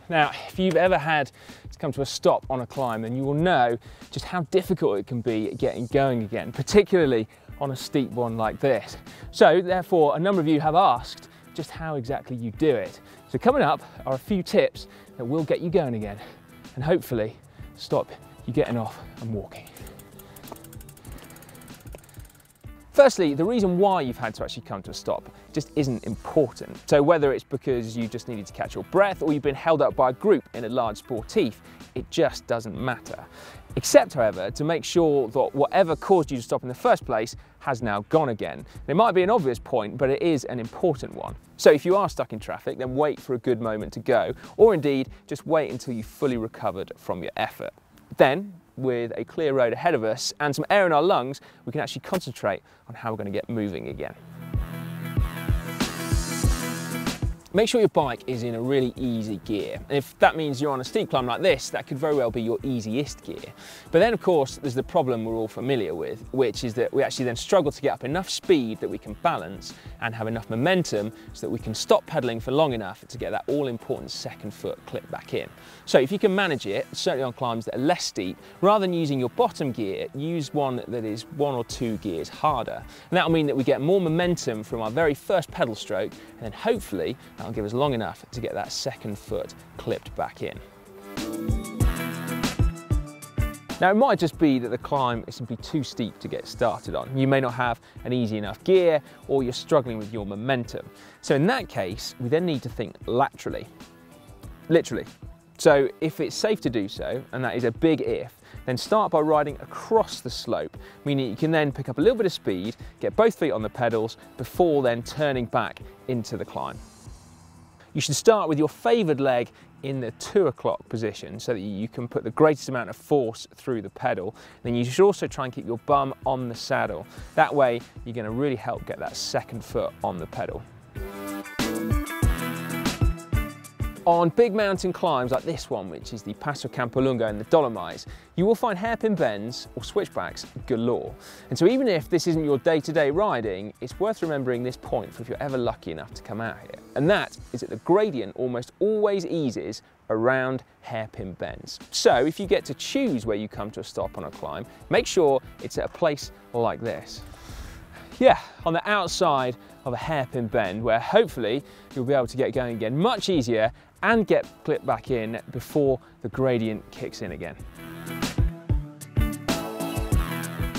Now, if you've ever had to come to a stop on a climb, then you will know just how difficult it can be getting going again, particularly on a steep one like this. So therefore, a number of you have asked just how exactly you do it. So coming up are a few tips that will get you going again and hopefully stop you getting off and walking. Firstly, the reason why you've had to actually come to a stop just isn't important. So whether it's because you just needed to catch your breath or you've been held up by a group in a large sportif, it just doesn't matter. Except, however, to make sure that whatever caused you to stop in the first place has now gone again. And it might be an obvious point, but it is an important one. So if you are stuck in traffic, then wait for a good moment to go, or indeed, just wait until you've fully recovered from your effort. Then, with a clear road ahead of us and some air in our lungs, we can actually concentrate on how we're going to get moving again. Make sure your bike is in a really easy gear. And if that means you're on a steep climb like this, that could very well be your easiest gear. But then of course, there's the problem we're all familiar with, which is that we actually then struggle to get up enough speed that we can balance and have enough momentum so that we can stop pedaling for long enough to get that all important second foot clip back in. So if you can manage it, certainly on climbs that are less steep, rather than using your bottom gear, use one that is 1 or 2 gears harder. And that'll mean that we get more momentum from our very first pedal stroke, and then hopefully that'll give us long enough to get that second foot clipped back in. Now it might just be that the climb is simply too steep to get started on. You may not have an easy enough gear, or you're struggling with your momentum. So in that case, we then need to think laterally, literally. So if it's safe to do so, and that is a big if, then start by riding across the slope, meaning you can then pick up a little bit of speed, get both feet on the pedals before then turning back into the climb. You should start with your favoured leg in the 2 o'clock position so that you can put the greatest amount of force through the pedal. Then you should also try and keep your bum on the saddle. That way you're going to really help get that second foot on the pedal. On big mountain climbs like this one, which is the Passo Campolungo in the Dolomites, you will find hairpin bends or switchbacks galore. And so even if this isn't your day-to-day riding, it's worth remembering this point for if you're ever lucky enough to come out here. And that is that the gradient almost always eases around hairpin bends. So if you get to choose where you come to a stop on a climb, make sure it's at a place like this. Yeah, on the outside of a hairpin bend where hopefully you'll be able to get going again much easier and get clipped back in before the gradient kicks in again.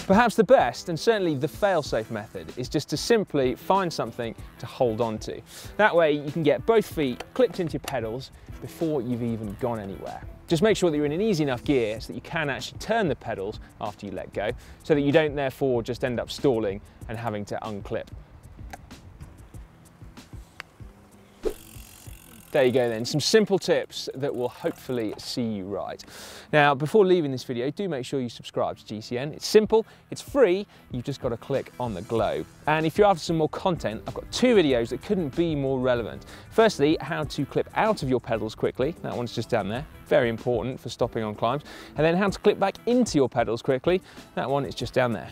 Perhaps the best, and certainly the fail-safe method, is just to simply find something to hold on to. That way you can get both feet clipped into your pedals before you've even gone anywhere. Just make sure that you're in an easy enough gear so that you can actually turn the pedals after you let go, so that you don't therefore just end up stalling and having to unclip. There you go then, some simple tips that will hopefully see you right. Now, before leaving this video, do make sure you subscribe to GCN. It's simple, it's free, you've just got to click on the globe. And if you're after some more content, I've got 2 videos that couldn't be more relevant. Firstly, how to clip out of your pedals quickly. That one's just down there, very important for stopping on climbs. And then how to clip back into your pedals quickly. That one is just down there.